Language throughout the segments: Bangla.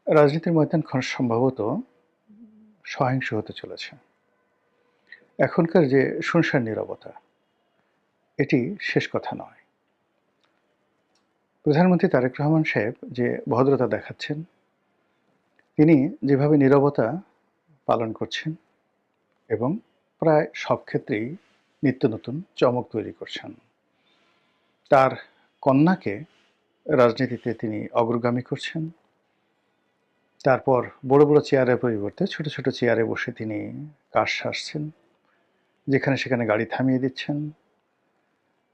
রাজনীতির ময়দান সম্ভবত সহিংস হতে চলেছে। এখনকার যে শুনশান নীরবতা, এটি শেষ কথা নয়। প্রধানমন্ত্রী তারেক রহমান সাহেব যে ভদ্রতা দেখাচ্ছেন, তিনি যেভাবে নীরবতা পালন করছেন এবং প্রায় সব ক্ষেত্রেই নিত্য নতুন চমক তৈরি করছেন। তার কন্যাকে রাজনীতিতে তিনি অগ্রগামী করছেন। তারপর বড়, বড় চেয়ারের পরিবর্তে ছোট, ছোট চেয়ারে বসে তিনি কাজ সারছেন। যেখানে সেখানে গাড়ি থামিয়ে দিচ্ছেন।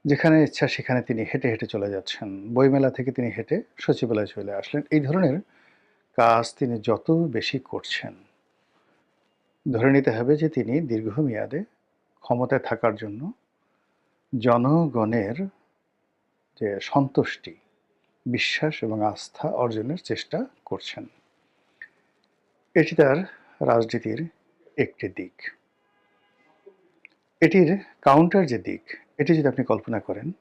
যেখানে ইচ্ছা সেখানে তিনি হেঁটে, হেঁটে চলে যাচ্ছেন। বইমেলা থেকে তিনি হেঁটে সচিবালয়ে চলে আসলেন। এই ধরনের কাজ তিনি যত বেশি করছেন, ধরে নিতে হবে যে তিনি দীর্ঘমেয়াদে ক্ষমতায় থাকার জন্য জনগণের যে সন্তুষ্টি, বিশ্বাস এবং আস্থা অর্জনের চেষ্টা করছেন। এটি তার রাজনীতির একটি দিক। এটির কাউন্টার যে দিক, এটি যদি আপনি কল্পনা করেন,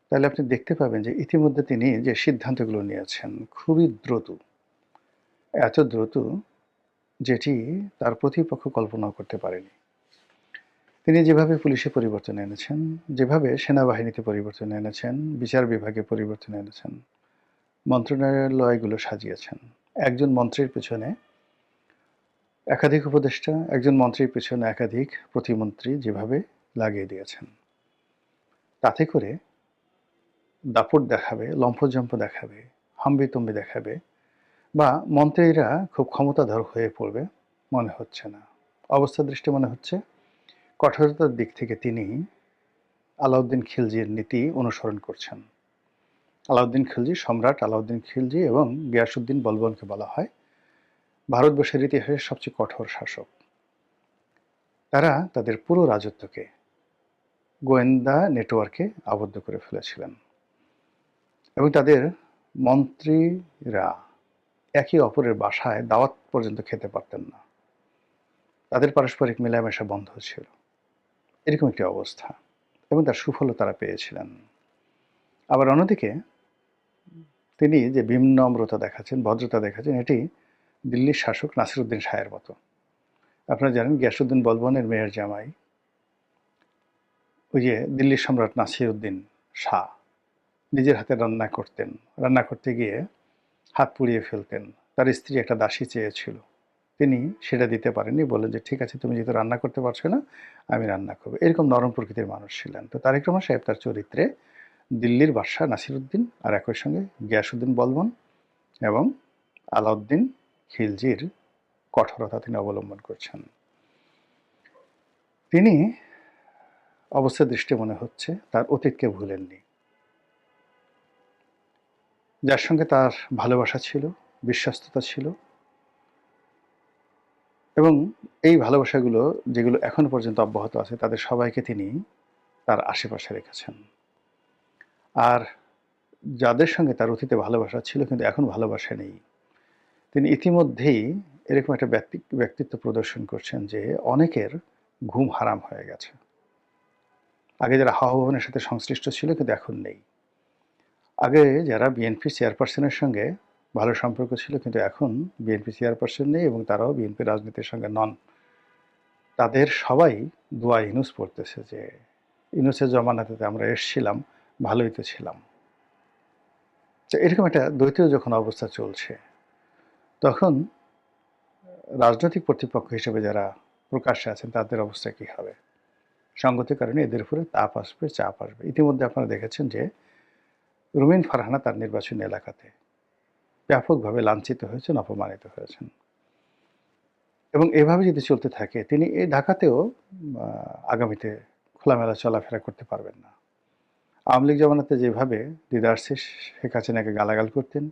তাহলে আপনি দেখতে পাবেন যে ইতিমধ্যে তিনি যে সিদ্ধান্তগুলো নিয়েছেন খুবই দ্রুত। এত দ্রুত যেটি তার প্রতিপক্ষ কল্পনাও করতে পারেনি। তিনি যেভাবে পুলিশে পরিবর্তন এনেছেন, যেভাবে সেনাবাহিনীতে পরিবর্তন এনেছেন, বিচার বিভাগে পরিবর্তন এনেছেন, মন্ত্রণালয়গুলো সাজিয়েছেন। একজন মন্ত্রীর পেছনে একাধিক উপদেষ্টা, একজন মন্ত্রীর পেছনে একাধিক প্রতিমন্ত্রী যেভাবে লাগিয়ে দিয়েছেন। তাতে করে দাপট দেখাবে, লম্ফঝম্প দেখাবে, হাম্বিতম্বি দেখাবে বা মন্ত্রীরা খুব ক্ষমতাধর হয়ে পড়বে মনে হচ্ছে না। অবস্থা দৃষ্টে মনে হচ্ছে কঠোরতার দিক থেকে তিনি আলাউদ্দিন খিলজির নীতি অনুসরণ করছেন। আলাউদ্দিন খিলজি, সম্রাট আলাউদ্দিন খিলজি এবং গিয়াসউদ্দিন বলবনকে বলা হয় ভারতবর্ষের ইতিহাসের সবচেয়ে কঠোর শাসক। তারা তাদের পুরো রাজত্বকে গোয়েন্দা নেটওয়ার্কে আবদ্ধ করে ফেলেছিলেন এবং তাদের মন্ত্রীরা একে অপরের বাসায় দাওয়াত পর্যন্ত খেতে পারতেন না। তাদের পারস্পরিক মেলামেশা বন্ধ ছিল। এরকম একটি অবস্থা এবং তার সুফলও তারা পেয়েছিলেন। আবার অন্যদিকে তিনি যে বিনম্রতা দেখাচ্ছেন, ভদ্রতা দেখাচ্ছেন, এটি দিল্লির শাসক নাসিরুদ্দিন শাহের মতো। আপনারা জানেন গিয়াসউদ্দিন বলবনের মেয়ের জামাই ওই যে দিল্লির সম্রাট নাসিরুদ্দিন শাহ নিজের হাতে রান্না করতেন। রান্না করতে গিয়ে হাত পুড়িয়ে ফেলতেন। তার স্ত্রী একটা দাসী চেয়েছিল। তিনি সেটা দিতে পারেননি। বললেন যে, "ঠিক আছে, তুমি যেহেতু রান্না করতে পারছো না, আমি রান্না করব।" এরকম নরম প্রকৃতির মানুষ ছিলেন। তো তারেক রহমান সাহেব তার চরিত্রে দিল্লির বাদশাহ নাসিরুদ্দিন আর একই সঙ্গে গিয়াসউদ্দিন বলবন এবং আলাউদ্দিন খিলজির কঠোরতা তিনি অবলম্বন করছেন। তিনি অবস্থা দৃষ্টে মনে হচ্ছে তার অতীতকে ভুলেননি। যার সঙ্গে তার ভালোবাসা ছিল, বিশ্বস্ততা ছিল এবং এই ভালোবাসাগুলো যেগুলো এখনো পর্যন্ত অব্যাহত আছে তাদের সবাইকে তিনি তার আশেপাশে রেখেছেন। আর যাদের সঙ্গে তার অতীতে ভালোবাসা ছিল কিন্তু এখন ভালোবাসা নেই, তিনি ইতিমধ্যেই এরকম একটা ব্যক্তিত্ব প্রদর্শন করছেন যে অনেকের ঘুম হারাম হয়ে গেছে। আগে যারা হাওয়া ভবনের সাথে সংশ্লিষ্ট ছিল কিন্তু এখন নেই। আগে যারা বিএনপি চেয়ারপারসনের সঙ্গে ভালো সম্পর্ক ছিল কিন্তু এখন বিএনপি চেয়ারপারসন নেই এবং তারাও বিএনপি রাজনীতির সঙ্গে নন। তাদের সবাই দোয়া ইউনূস পড়তেছে যে ইউনূসের জমানাতে আমরা এসছিলাম, ভালোই তো ছিলাম। তো এরকম একটা দ্বৈত যখন অবস্থা চলছে, তখন রাজনৈতিক কর্তৃপক্ষ হিসেবে যারা প্রকাশ্যে আছেন তাদের অবস্থা কী হবে? সঙ্গতির কারণে এদের উপরে তাপ আসবে, চাপ আসবে। ইতিমধ্যে আপনারা দেখেছেন যে রুমিন ফারহানা তার নির্বাচনী এলাকাতে ব্যাপকভাবে লাঞ্ছিত হয়েছেন, অপমানিত হয়েছেন এবং এভাবে যদি চলতে থাকে তিনি এই ঢাকাতেও আগামীতে খোলামেলা চলাফেরা করতে পারবেন না। আওয়ামী লীগ জমানাতে যেভাবে দিদারসিস শেখ হাসিনাকে গালাগাল করতেন,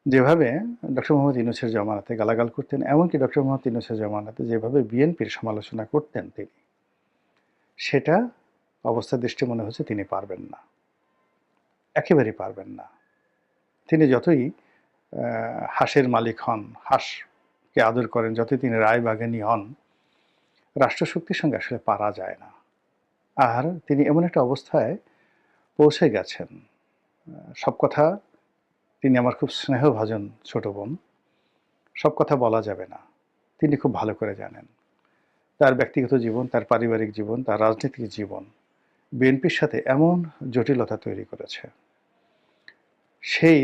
যেভাবে ডক্টর মোহাম্মদ ইউনূসের জমানাতে গালাগাল করতেন, এমনকি ডক্টর মোহাম্মদ ইউনূসের জমানাতে যেভাবে বিএনপির সমালোচনা করতেন তিনি, সেটা অবস্থা দৃষ্টে মনে হচ্ছে তিনি পারবেন না, একেবারেই পারবেন না। তিনি যতই হাঁসের মালিক হন, হাঁসকে আদর করেন, যতই তিনি রায়বাগানী হন, রাষ্ট্রশক্তির সঙ্গে আসলে পারা যায় না। আর তিনি এমন একটা অবস্থায় পৌঁছে গেছেন, সব কথা তিনি আমার খুব স্নেহভাজন ছোট বোন। সব কথা বলা যাবে না। তিনি খুব ভালো করে জানেন। তার ব্যক্তিগত জীবন, তার পারিবারিক জীবন, তার রাজনৈতিক জীবন বিএনপির সাথে এমন জটিলতা তৈরি করেছে, সেই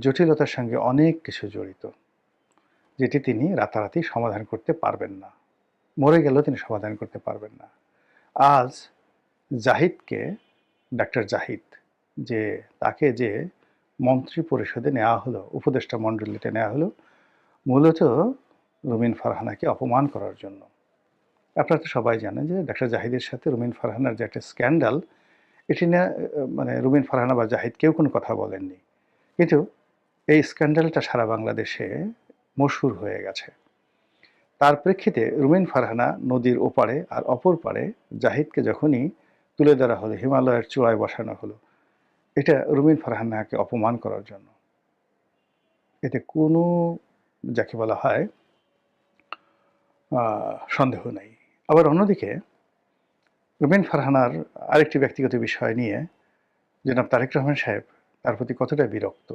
জটিলতার সঙ্গে অনেক কিছু জড়িত, যেটি তিনি রাতারাতি সমাধান করতে পারবেন না। মরে গেলেও তিনি সমাধান করতে পারবেন না। আজ জাহিদকে, ডাক্তার জাহিদ, যে তাকে যে মন্ত্রী পরিষদে নেওয়া হলো, উপদেষ্টা মণ্ডলীতে নেওয়া হলো, মূলত রুমিন ফারহানাকে অপমান করার জন্য। আপনারা তো সবাই জানেন যে ডাক্তার জাহিদের সাথে রুমিন ফারহানার যে একটা স্ক্যান্ডাল, এটি নিয়ে মানে রুমিন ফারহানা বা জাহিদ কেউ কোনো কথা বলেননি। কিন্তু এই স্ক্যান্ডালটা সারা বাংলাদেশে মশহুর হয়ে গেছে। তার প্রেক্ষিতে রুমিন ফারহানা নদীর ওপারে আর অপর পারে জাহিদকে যখনই তুলে ধরা হলো, হিমালয়ের চূড়ায় বসানো হলো, এটা রুমিন ফারহানাকে অপমান করার জন্য। এতে কোনো, যাকে বলা হয়, সন্দেহ নেই। আবার অন্যদিকে রুমিন ফারহানার আরেকটি ব্যক্তিগত বিষয় নিয়ে জনাব তারেক রহমান সাহেব তার প্রতি কতটা বিরক্ত,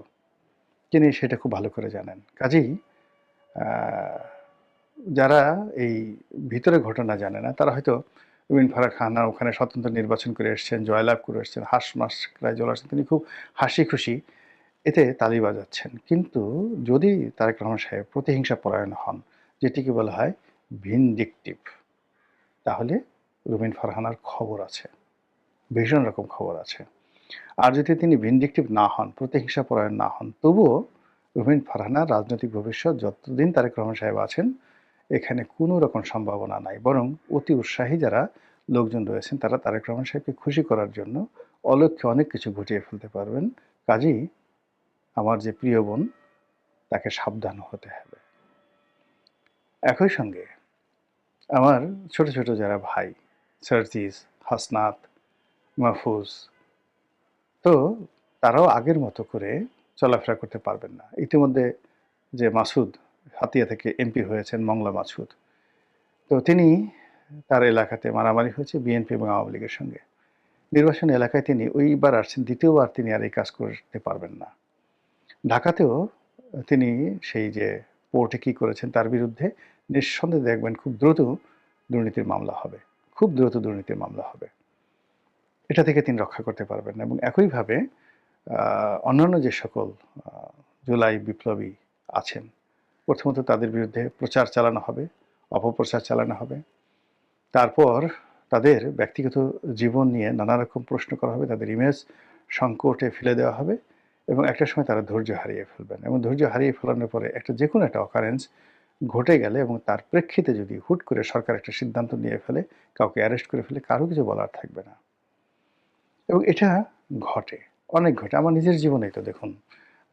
তিনি সেটা খুব ভালো করে জানেন। কাজেই যারা এই ভিতরে ঘটনা জানে না, তারা হয়তো রুমিন ফারহানা ওখানে স্বতন্ত্র নির্বাচন করে এসছেন, জয়লাভ করে এসছেন, হাঁস মাস প্রায় চলে আসছেন, তিনি খুব হাসি খুশি এতে তালি বাজাচ্ছেন। কিন্তু যদি তারেক রহমান সাহেব প্রতিহিংসা পরায়ণ হন, যেটিকে বলা হয় ভিনডিকটিভ, তাহলে রুমিন ফারহানার খবর আছে, ভীষণ রকম খবর আছে। আর যদি তিনি ভিনডিকটিভ না হন, প্রতিহিংসা পরায়ণ না হন, তবুও রুমিন ফারহানার রাজনৈতিক ভবিষ্যৎ যতদিন তারেক রহমান সাহেব আছেন, এখানে কোনো রকম সম্ভাবনা নাই। বরং অতি উৎসাহী যারা লোকজন রয়েছেন, তারা তারেক রহমান সাহেবকে খুশি করার জন্য অলক্ষ্যে অনেক কিছু ঘটিয়ে ফেলতে পারবেন। কাজেই আমার যে প্রিয় বোন, তাকে সাবধান হতে হবে। একই সঙ্গে আমার ছোট ছোট যারা ভাই, সার্জিস, হাসনাত, মাহফুজ, তো তারাও আগের মতো করে চলাফেরা করতে পারবেন না। ইতিমধ্যে যে মাসুদ হাতিয়া থেকে এমপি হয়েছেন, মংলা মাসুদ, তো তিনি, তার এলাকাতে মারামারি হয়েছে বিএনপি এবং আওয়ামী লীগের সঙ্গে। নির্বাচন এলাকায় তিনি ওইবার আসছেন, দ্বিতীয়বার তিনি আর এই কাজ করতে পারবেন না। ঢাকাতেও তিনি সেই যে পোর্টে কী করেছেন তার বিরুদ্ধে নিঃসন্দেহে দেখবেন খুব দ্রুত দুর্নীতির মামলা হবে, খুব দ্রুত দুর্নীতির মামলা হবে। এটা থেকে তিনি রক্ষা করতে পারবেন না। এবং একইভাবে অন্যান্য যে সকল জুলাই বিপ্লবী আছেন, প্রথমত তাদের বিরুদ্ধে প্রচার চালানো হবে, অপপ্রচার চালানো হবে। তারপর তাদের ব্যক্তিগত জীবন নিয়ে নানা রকম প্রশ্ন করা হবে, তাদের ইমেজ সংকটে ফেলে দেওয়া হবে, এবং একটা সময় তারা ধৈর্য হারিয়ে ফেলবেন। এবং ধৈর্য হারিয়ে ফেলানোর পরে একটা যে কোনো একটা অকারেন্স ঘটে গেলে এবং তার প্রেক্ষিতে যদি হুট করে সরকার একটা সিদ্ধান্ত নিয়ে ফেলে, কাউকে অ্যারেস্ট করে ফেলে, কারো কিছু বলার থাকবে না। এবং এটা ঘটে, অনেক ঘটে। আমার নিজের জীবনেই তো দেখুন,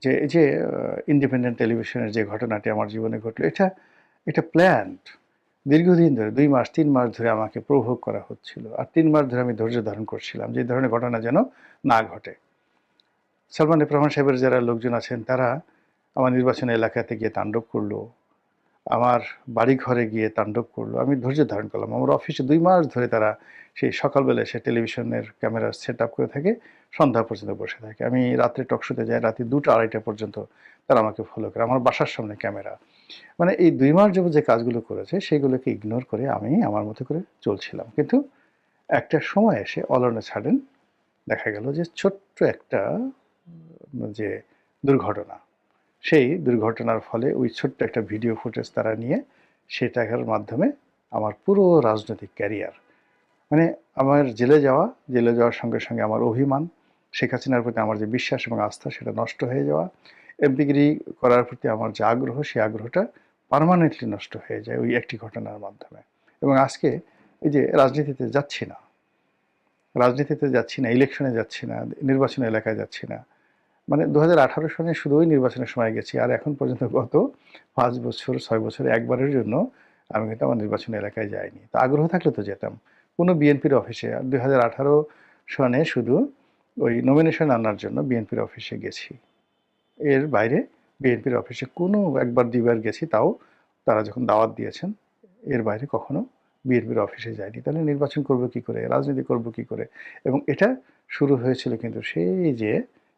যে এই যে ইন্ডিপেন্ডেন্ট টেলিভিশনের যে ঘটনাটি আমার জীবনে ঘটলো, এটা প্ল্যান্ড। দীর্ঘদিন ধরে ২ মাস ৩ মাস ধরে আমাকে প্রভোগ করা হচ্ছিল, আর ৩ মাস ধরে আমি ধৈর্য ধারণ করছিলাম যে এই ধরনের ঘটনা যেন না ঘটে। সালমান এফ রহমান সাহেবের যারা লোকজন আছেন, তারা আমার নির্বাচনী এলাকাতে গিয়ে তাণ্ডব করলো, আমার বাড়ি ঘরে গিয়ে তাণ্ডব করলো। আমি ধৈর্য ধারণ করলাম। আমার অফিসে ২ মাস ধরে তারা সেই সকালবেলা এসে টেলিভিশনের ক্যামেরা সেট আপ করে থাকে, সন্ধ্যা পর্যন্ত বসে থাকে। আমি রাত্রে টকশোতে যাই, রাতে ২টা ২:৩০ পর্যন্ত তারা আমাকে ফলো করে। আমার বাসার সামনে ক্যামেরা। মানে এই ২ মাস যাবত যে কাজগুলো করেছে, সেগুলোকে ইগনোর করে আমি আমার মতো করে চলছিলাম। কিন্তু একটা সময় এসে অল অন এ সাডেন দেখা গেল যে ছোট্ট একটা যে দুর্ঘটনা, সেই দুর্ঘটনার ফলে ওই ছোট্ট একটা ভিডিও ফুটেজ তারা নিয়ে সেটার মাধ্যমে আমার পুরো রাজনৈতিক ক্যারিয়ার, মানে আমার জেলে যাওয়ার সঙ্গে সঙ্গে আমার অভিমান, শেখ হাসিনার প্রতি আমার যে বিশ্বাস এবং আস্থা, সেটা নষ্ট হয়ে যাওয়া, এমপিগিরি করার প্রতি আমার যে আগ্রহ, সেই আগ্রহটা পার্মানেন্টলি নষ্ট হয়ে যায় ওই একটি ঘটনার মাধ্যমে। এবং আজকে এই যে রাজনীতিতে যাচ্ছি না, ইলেকশনে যাচ্ছি না, নির্বাচনী এলাকায় যাচ্ছি না, মানে ২০১৮ সনে শুধু ওই নির্বাচনের সময় গেছি, আর এখন পর্যন্ত গত ৫ বছর ৬ বছরে একবারের জন্য আমি কিন্তু আমার নির্বাচনী এলাকায় যাইনি। তা আগ্রহ থাকলে তো যেতাম কোনো বিএনপির অফিসে। আর ২০১৮ সনে শুধু ওই নমিনেশন আনার জন্য বিএনপির অফিসে গেছি। এর বাইরে বিএনপির অফিসে কোনো একবার ২ বার গেছি, তাও তারা যখন দাওয়াত দিয়েছেন। এর বাইরে কখনো বিএনপির অফিসে যায়নি। তাহলে নির্বাচন করব কী করে? রাজনীতি করব কী করে? এবং এটা শুরু হয়েছিল কিন্তু সেই যে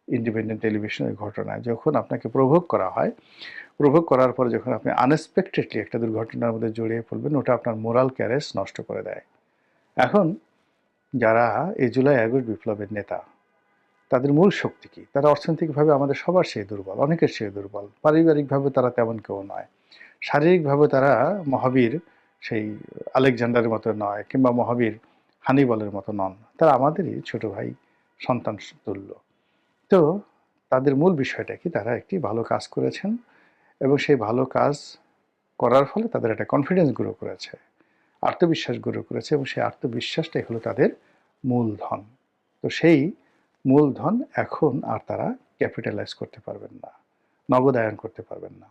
ইন্ডিপেন্ডেন্ট টেলিভিশনের ঘটনায়, যখন আপনাকে প্রভোগ করা হয়, প্রভোগ করার পরে যখন আপনি আনএক্সপেক্টেডলি একটা দুর্ঘটনার মধ্যে জড়িয়ে পড়বেন, ওটা আপনার মোরাল ক্যারেজ নষ্ট করে দেয়। এখন যারা এই জুলাই আগস্ট বিপ্লবের নেতা, তাদের মূল শক্তি কি? তারা অর্থনৈতিকভাবে আমাদের সবার চেয়ে দুর্বল, অনেকের চেয়ে দুর্বল। পারিবারিকভাবে তারা তেমন কেউ নয়। শারীরিকভাবে তারা মহাবীর সেই আলেকজান্ডারের মতো নয়, কিংবা মহাবীর হানিবলের মতো নন। তারা আমাদেরই ছোট ভাই, সন্তান তুল্য। তো তাদের মূল বিষয়টা কি? তারা একটি ভালো কাজ করেছেন এবং সেই ভালো কাজ করার ফলে তাদের একটা কনফিডেন্স গ্রো করেছে, আত্মবিশ্বাস গ্রো করেছে, এবং সেই আত্মবিশ্বাসটাই হলো তাদের মূলধন। তো সেই মূলধন এখন আর তারা ক্যাপিটালাইজ করতে পারবেন না, নগদায়ন করতে পারবেন না।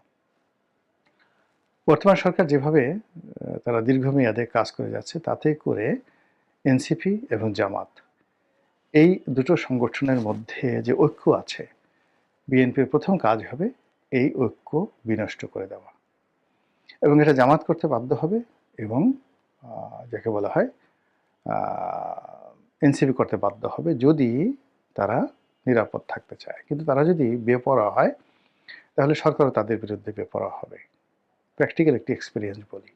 বর্তমান সরকার যেভাবে তারা দীর্ঘমেয়াদে কাজ করে যাচ্ছে, তাতে করে এনসিপি এবং জামাত, এই দুটো সংগঠনের মধ্যে যে ঐক্য আছে, বিএনপির প্রথম কাজ হবে এই ঐক্য বিনষ্ট করে দেওয়া, এবং এটা জামাত করতে বাধ্য হবে, এবং যাকে বলা হয় এনসিপি করতে বাধ্য হবে, যদি তারা নিরাপদ থাকতে চায়। কিন্তু তারা যদি বেপরোয়া হয়, তাহলে সরকারও তাদের বিরুদ্ধে বেপরোয়া হবে। প্র্যাকটিক্যাল একটি এক্সপিরিয়েন্স বলি,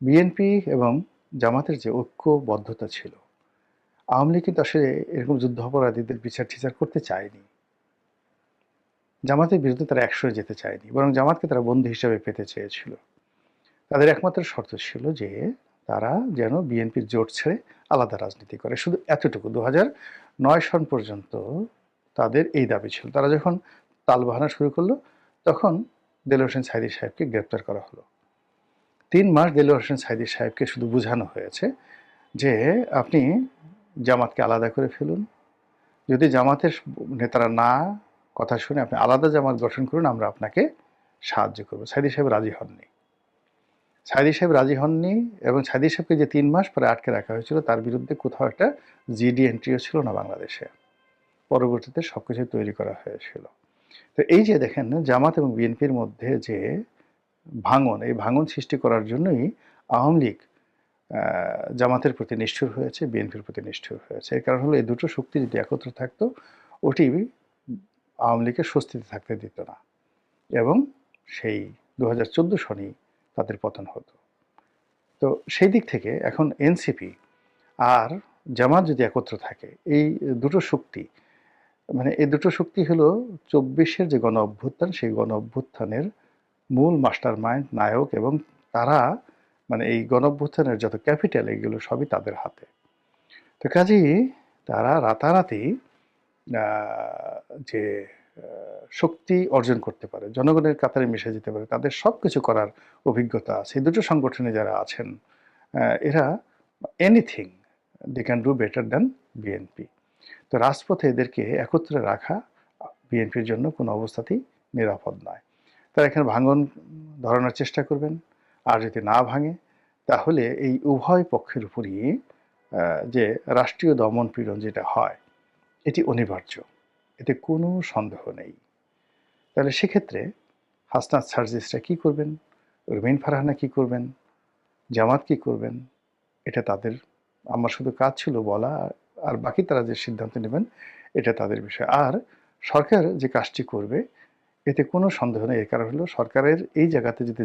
বিএনপি এবং জামাতের যে ঐক্যবদ্ধতা ছিল, আওয়ামী লীগ কিন্তু আসলে এরকম যুদ্ধাপরাধীদের বিচার টিচার করতে চায়নি। জামাতের বিরুদ্ধে তারা একশোয় যেতে চায়নি, বরং জামাতকে তারা বন্দী হিসাবে পেতে চেয়েছিল। তাদের একমাত্র শর্ত ছিল যে তারা যেন বিএনপির জোট ছেড়ে আলাদা রাজনীতি করে, শুধু এতটুকু। 2009 সন পর্যন্ত তাদের এই দাবি ছিল। তারা যখন তালবাহানা শুরু করলো, তখন দেলোয়ার হোসেন সাঈদী সাহেবকে গ্রেপ্তার করা হলো। 3 মাস দেলোয়ার হোসেন সাঈদী সাহেবকে শুধু বোঝানো হয়েছে যে আপনি জামাতকে আলাদা করে ফেলুন, যদি জামাতের নেতারা না কথা শুনে আপনি আলাদা জামাত গঠন করুন, আমরা আপনাকে সাহায্য করবো। সাঈদী সাহেব রাজি হননি। সাঈদী সাহেব রাজি হননি, এবং সাঈদী সাহেবকে যে 3 মাস পরে আটকে রাখা হয়েছিল, তার বিরুদ্ধে কোথাও একটা জিডি এন্ট্রিও ছিল না বাংলাদেশে। পরবর্তীতে সবকিছু তৈরি করা হয়েছিল। তো এই যে দেখেন, জামাত এবং বিএনপির মধ্যে যে ভাঙন, এই ভাঙন সৃষ্টি করার জন্যই আওয়ামী লীগ জামাতের প্রতি নিষ্ঠুর হয়েছে, বিএনপির প্রতি নিষ্ঠুর হয়েছে। এর কারণ হলো, এই দুটো শক্তি যদি একত্র থাকতো, ওটি আওয়ামী লীগের স্বস্তিতে থাকতে দিত না, এবং সেই 2014 সনেই তাদের পতন হতো। তো সেই দিক থেকে এখন এনসিপি আর জামাত যদি একত্র থাকে, এই দুটো শক্তি, মানে এই দুটো শক্তি হলো 24-এর যে গণ অভ্যুত্থান, সেই গণ অভ্যুত্থানের মূল মাস্টার মাইন্ড, নায়ক, এবং তারা মানে এই গণ অভ্যুত্থানের যত ক্যাপিটাল, এগুলো সবই তাদের হাতে। তো কাজেই তারা রাতারাতি যে শক্তি অর্জন করতে পারে, জনগণের কাতারে মিশে যেতে পারে, তাদের সব কিছু করার অভিজ্ঞতা আছে। এই দুটো সংগঠনে যারা আছেন, এরা anything they can do better than BNP. তো রাজপথে এদেরকে একত্রে রাখা বিএনপির জন্য কোনো অবস্থাতেই নিরাপদ নয়। তারা এখানে ভাঙন ধরানোর চেষ্টা করবেন, আর যদি না ভাঙে, তাহলে এই উভয় পক্ষের উপরই যে রাষ্ট্রীয় দমন পীড়ন যেটা হয়, এটি অনিবার্য, এতে কোনো সন্দেহ নেই। তাহলে সেক্ষেত্রে হাসনাত সার্জিসরা কী করবেন, রুমিন ফারহানা কী করবেন, জামাত কী করবেন, এটা তাদের, আমার শুধু কাজ ছিল বলা, আর বাকি তারা যে সিদ্ধান্ত নেবেন এটা তাদের বিষয়। আর সরকার যে কাজটি করবে, এতে কোনো সন্দেহ নেই। এর কারণ হলো, সরকারের এই জায়গাতে যদি